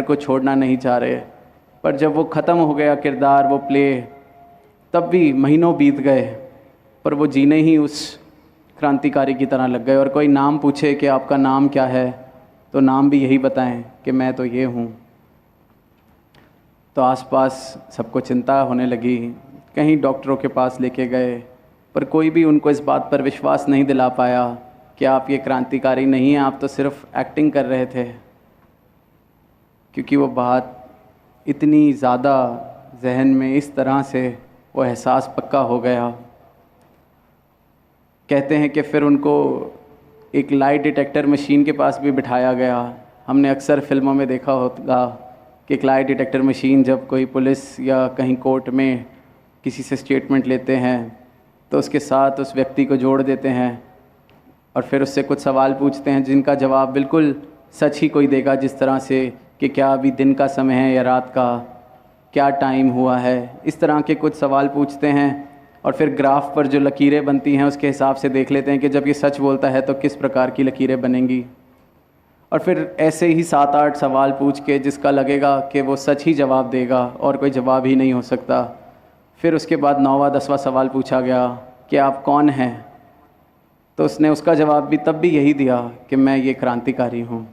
को छोड़ना नहीं चाह रहे। पर जब वो ख़त्म हो गया किरदार, वो प्ले, तब भी महीनों बीत गए, पर वो जीने ही उस क्रांतिकारी की तरह लग गए। और कोई नाम पूछे कि आपका नाम क्या है, तो नाम भी यही बताएं कि मैं तो ये हूँ। तो आसपास सबको चिंता होने लगी, कहीं डॉक्टरों के पास लेके गए, पर कोई भी उनको इस बात पर विश्वास नहीं दिला पाया कि आप ये क्रांतिकारी नहीं हैं, आप तो सिर्फ एक्टिंग कर रहे थे। क्योंकि वो बात इतनी ज़्यादा जहन में इस तरह से वो एहसास पक्का हो गया। कहते हैं कि फिर उनको एक लाई डिटेक्टर मशीन के पास भी बिठाया गया। हमने अक्सर फिल्मों में देखा होगा कि एक लाई डिटेक्टर मशीन, जब कोई पुलिस या कहीं कोर्ट में किसी से स्टेटमेंट लेते हैं तो उसके साथ उस व्यक्ति को जोड़ देते हैं और फिर उससे कुछ सवाल पूछते हैं जिनका जवाब बिल्कुल सच ही कोई देगा, जिस तरह से कि क्या अभी दिन का समय है या रात का, क्या टाइम हुआ है। इस तरह के कुछ सवाल पूछते हैं और फिर ग्राफ पर जो लकीरें बनती हैं उसके हिसाब से देख लेते हैं कि जब ये सच बोलता है तो किस प्रकार की लकीरें बनेंगी। और फिर ऐसे ही 7-8 सवाल पूछ के जिसका लगेगा कि वो सच ही जवाब देगा और कोई जवाब ही नहीं हो सकता, फिर उसके बाद 9वां 10वां सवाल पूछा गया कि आप कौन हैं, तो उसने उसका जवाब भी तब भी यही दिया कि मैं ये क्रांतिकारी हूँ।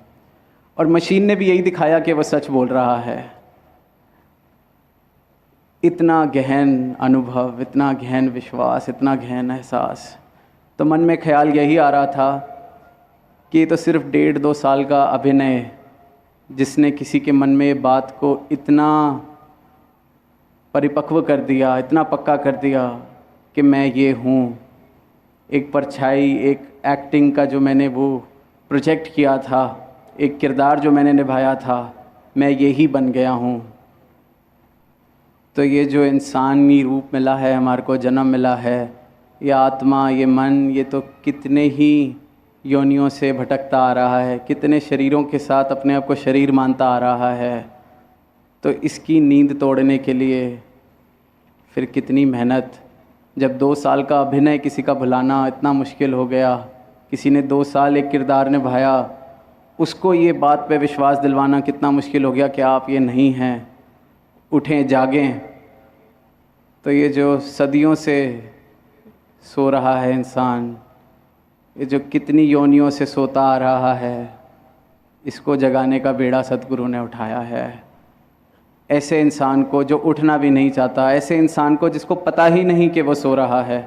और मशीन ने भी यही दिखाया कि वह सच बोल रहा है। इतना गहन अनुभव, इतना गहन विश्वास, इतना गहन एहसास। तो मन में ख्याल यही आ रहा था कि ये तो सिर्फ 1.5-2 साल का अभिनय, जिसने किसी के मन में ये बात को इतना परिपक्व कर दिया, इतना पक्का कर दिया कि मैं ये हूँ। एक परछाई, एक एक्टिंग का जो मैंने वो प्रोजेक्ट किया था, एक किरदार जो मैंने निभाया था, मैं यही बन गया हूँ। तो ये जो इंसानी रूप मिला है, हमारे को जन्म मिला है, ये आत्मा, ये मन, ये तो कितने ही योनियों से भटकता आ रहा है, कितने शरीरों के साथ अपने आप को शरीर मानता आ रहा है। तो इसकी नींद तोड़ने के लिए फिर कितनी मेहनत। जब 2 साल का अभिनय किसी का भुलाना इतना मुश्किल हो गया, किसी ने 2 साल एक किरदार निभाया, उसको ये बात पे विश्वास दिलवाना कितना मुश्किल हो गया कि आप ये नहीं हैं, उठें, जागें। तो ये जो सदियों से सो रहा है इंसान, ये जो कितनी योनियों से सोता आ रहा है, इसको जगाने का बेड़ा सतगुरु ने उठाया है। ऐसे इंसान को जो उठना भी नहीं चाहता, ऐसे इंसान को जिसको पता ही नहीं कि वो सो रहा है,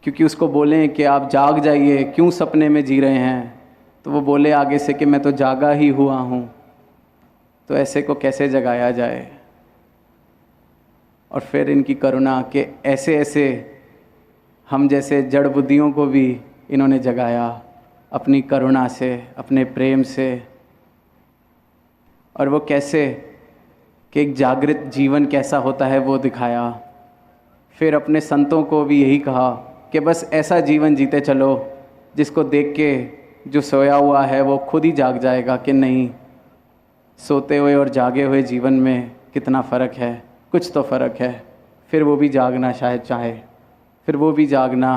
क्योंकि उसको बोलें कि आप जाग जाइए, क्यों सपने में जी रहे हैं, तो वो बोले आगे से कि मैं तो जागा ही हुआ हूँ। तो ऐसे को कैसे जगाया जाए। और फिर इनकी करुणा कि ऐसे ऐसे हम जैसे जड़ बुद्धियों को भी इन्होंने जगाया अपनी करुणा से, अपने प्रेम से। और वो कैसे कि एक जागृत जीवन कैसा होता है वो दिखाया। फिर अपने संतों को भी यही कहा कि बस ऐसा जीवन जीते चलो जिसको देख के जो सोया हुआ है वो खुद ही जाग जाएगा कि नहीं, सोते हुए और जागे हुए जीवन में कितना फ़र्क है, कुछ तो फ़र्क है। फिर वो भी जागना शायद चाहे, फिर वो भी जागना,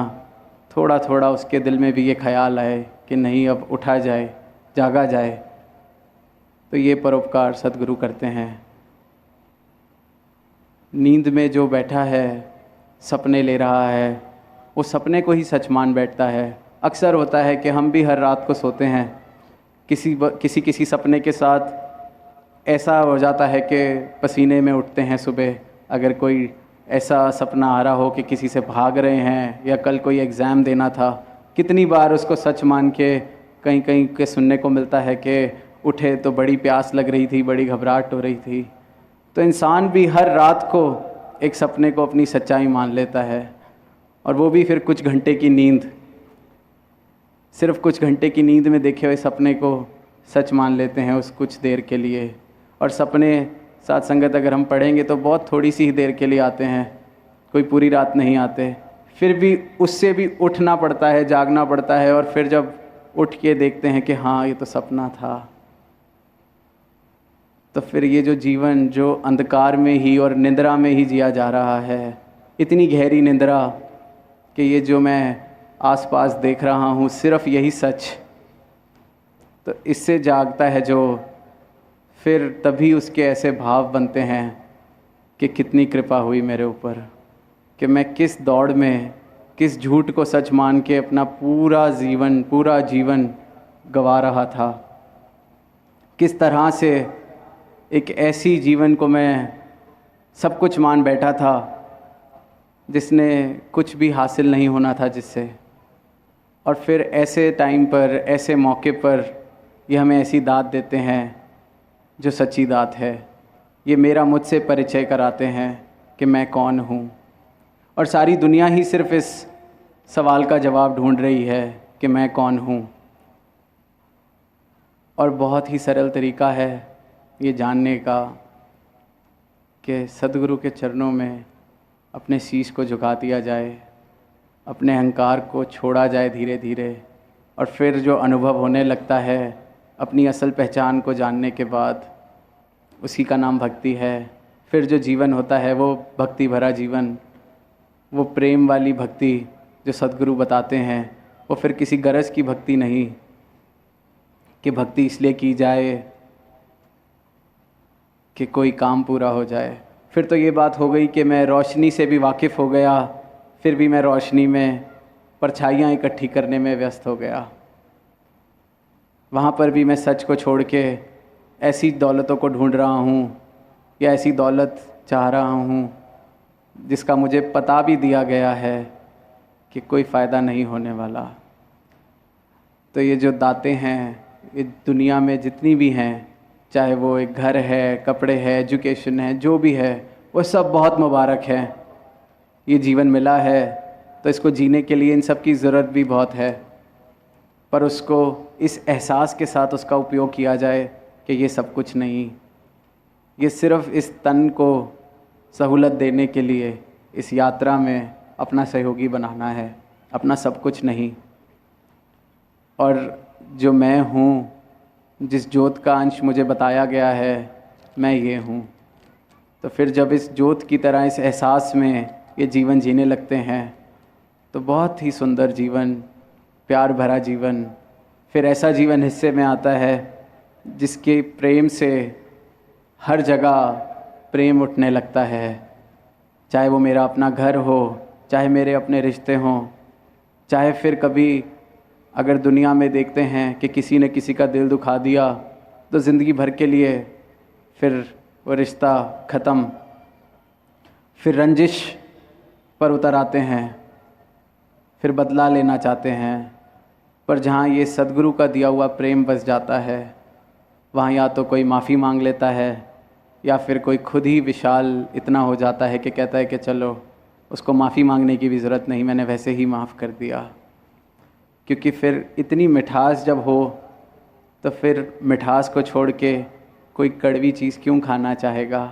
थोड़ा थोड़ा उसके दिल में भी ये ख्याल आए कि नहीं अब उठा जाए, जागा जाए। तो ये परोपकार सतगुरु करते हैं। नींद में जो बैठा है, सपने ले रहा है, वो सपने को ही सच मान बैठता है। अक्सर होता है कि हम भी हर रात को सोते हैं, किसी सपने के साथ ऐसा हो जाता है कि पसीने में उठते हैं सुबह। अगर कोई ऐसा सपना आ रहा हो कि किसी से भाग रहे हैं या कल कोई एग्ज़ाम देना था, कितनी बार उसको सच मान के कहीं कहीं के सुनने को मिलता है कि उठे तो बड़ी प्यास लग रही थी, बड़ी घबराहट हो रही थी। तो इंसान भी हर रात को एक सपने को अपनी सच्चाई मान लेता है, और वो भी फिर कुछ घंटे की नींद, सिर्फ कुछ घंटे की नींद में देखे हुए सपने को सच मान लेते हैं उस कुछ देर के लिए। और सपने साथ संगत अगर हम पढ़ेंगे तो बहुत थोड़ी सी ही देर के लिए आते हैं, कोई पूरी रात नहीं आते। फिर भी उससे भी उठना पड़ता है, जागना पड़ता है, और फिर जब उठ के देखते हैं कि हाँ ये तो सपना था। तो फिर ये जो जीवन जो अंधकार में ही और निंद्रा में ही जिया जा रहा है, इतनी गहरी निंद्रा कि ये जो मैं आसपास देख रहा हूँ सिर्फ यही सच, तो इससे जागता है जो फिर तभी उसके ऐसे भाव बनते हैं कि कितनी कृपा हुई मेरे ऊपर, कि मैं किस दौड़ में, किस झूठ को सच मान के अपना पूरा जीवन गंवा रहा था। किस तरह से एक ऐसी जीवन को मैं सब कुछ मान बैठा था जिसने कुछ भी हासिल नहीं होना था जिससे। और फिर ऐसे टाइम पर, ऐसे मौके पर ये हमें ऐसी दात देते हैं जो सच्ची दात है। ये मेरा मुझसे परिचय कराते हैं कि मैं कौन हूँ। और सारी दुनिया ही सिर्फ इस सवाल का जवाब ढूंढ रही है कि मैं कौन हूँ। और बहुत ही सरल तरीका है ये जानने का कि सद्गुरु के चरणों में अपने शीश को झुका दिया जाए, अपने अहंकार को छोड़ा जाए धीरे धीरे। और फिर जो अनुभव होने लगता है अपनी असल पहचान को जानने के बाद, उसी का नाम भक्ति है। फिर जो जीवन होता है वो भक्ति भरा जीवन, वो प्रेम वाली भक्ति जो सद्गुरु बताते हैं, वो फिर किसी गरज की भक्ति नहीं कि भक्ति इसलिए की जाए कि कोई काम पूरा हो जाए। फिर तो ये बात हो गई कि मैं रोशनी से भी वाकिफ़ हो गया, फिर भी मैं रोशनी में परछाइयाँ इकट्ठी करने में व्यस्त हो गया। वहाँ पर भी मैं सच को छोड़ के ऐसी दौलतों को ढूंढ रहा हूँ या ऐसी दौलत चाह रहा हूँ जिसका मुझे पता भी दिया गया है कि कोई फ़ायदा नहीं होने वाला। तो ये जो दातें हैं ये दुनिया में जितनी भी हैं, चाहे वो एक घर है, कपड़े है, एजुकेशन है, जो भी है, वो सब बहुत मुबारक है। ये जीवन मिला है तो इसको जीने के लिए इन सब की ज़रूरत भी बहुत है, पर उसको इस एहसास के साथ उसका उपयोग किया जाए कि ये सब कुछ नहीं, ये सिर्फ़ इस तन को सहूलत देने के लिए इस यात्रा में अपना सहयोगी बनाना है, अपना सब कुछ नहीं। और जो मैं हूँ, जिस ज्योत का अंश मुझे बताया गया है, मैं ये हूँ। तो फिर जब इस ज्योत की तरह इस एहसास में ये जीवन जीने लगते हैं तो बहुत ही सुंदर जीवन, प्यार भरा जीवन, फिर ऐसा जीवन हिस्से में आता है जिसके प्रेम से हर जगह प्रेम उठने लगता है। चाहे वो मेरा अपना घर हो, चाहे मेरे अपने रिश्ते हों, चाहे फिर कभी अगर दुनिया में देखते हैं कि किसी ने किसी का दिल दुखा दिया तो ज़िंदगी भर के लिए फिर वो रिश्ता ख़त्म, फिर रंजिश पर उतर आते हैं, फिर बदला लेना चाहते हैं। पर जहाँ ये सद्गुरु का दिया हुआ प्रेम बस जाता है, वहाँ या तो कोई माफ़ी मांग लेता है या फिर कोई खुद ही विशाल इतना हो जाता है कि कहता है कि चलो उसको माफ़ी मांगने की भी ज़रूरत नहीं, मैंने वैसे ही माफ़ कर दिया। क्योंकि फिर इतनी मिठास जब हो तो फिर मिठास को छोड़ के कोई कड़वी चीज़ क्यों खाना चाहेगा।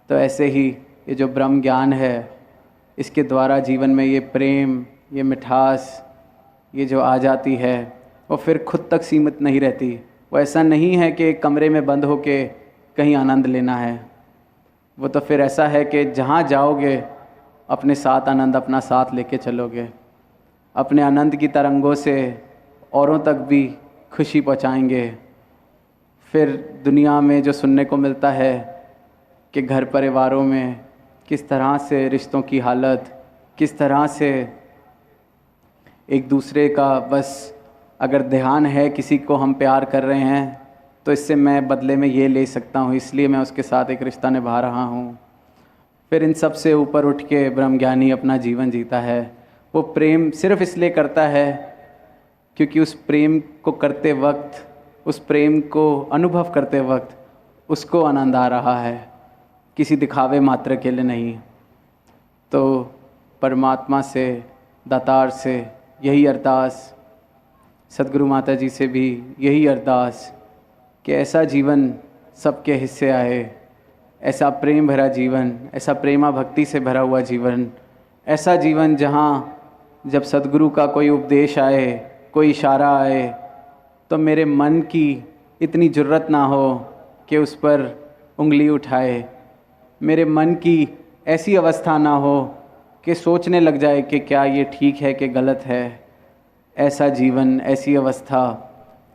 तो ऐसे ही ये जो ब्रह्म ज्ञान है, इसके द्वारा जीवन में ये प्रेम, ये मिठास, ये जो आ जाती है, वो फिर खुद तक सीमित नहीं रहती। वो ऐसा नहीं है कि एक कमरे में बंद होके कहीं आनंद लेना है। वो तो फिर ऐसा है कि जहाँ जाओगे अपने साथ आनंद अपना साथ लेके चलोगे। अपने आनंद की तरंगों से औरों तक भी खुशी पहुँचाएंगे। फिर दुनिया में जो सुनने को मिलता है कि घर परिवारों में किस तरह से रिश्तों की हालत, किस तरह से एक दूसरे का बस अगर ध्यान है किसी को हम प्यार कर रहे हैं तो इससे मैं बदले में ये ले सकता हूँ, इसलिए मैं उसके साथ एक रिश्ता निभा रहा हूँ। फिर इन सब से ऊपर उठ के ब्रह्मज्ञानी अपना जीवन जीता है। वो प्रेम सिर्फ इसलिए करता है क्योंकि उस प्रेम को करते वक्त, उस प्रेम को अनुभव करते वक्त उसको आनंद आ रहा है, किसी दिखावे मात्र के लिए नहीं। तो परमात्मा से, दातार से यही अरदास, सद्गुरु माता जी से भी यही अरदास कि ऐसा जीवन सबके हिस्से आए, ऐसा प्रेम भरा जीवन, ऐसा प्रेमा भक्ति से भरा हुआ जीवन, ऐसा जीवन जहाँ जब सद्गुरु का कोई उपदेश आए, कोई इशारा आए, तो मेरे मन की इतनी जुर्रत ना हो कि उस पर उंगली उठाए, मेरे मन की ऐसी अवस्था ना हो कि सोचने लग जाए कि क्या ये ठीक है कि गलत है। ऐसा जीवन, ऐसी अवस्था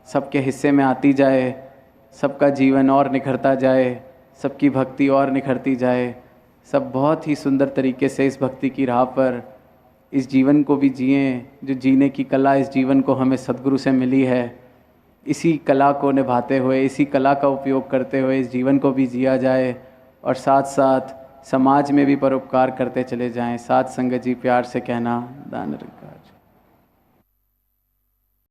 सबके हिस्से में आती जाए सबका जीवन और निखरता जाए, सबकी भक्ति और निखरती जाए, सब बहुत ही सुंदर तरीके से इस भक्ति की राह पर इस जीवन को भी जिएं। जो जीने की कला इस जीवन को हमें सद्गुरु से मिली है, इसी कला को निभाते हुए, इसी कला का उपयोग करते हुए इस जीवन को भी जिया जाए और साथ साथ समाज में भी परोपकार करते चले जाएं। साथ संगत जी प्यार से कहना दान रखा।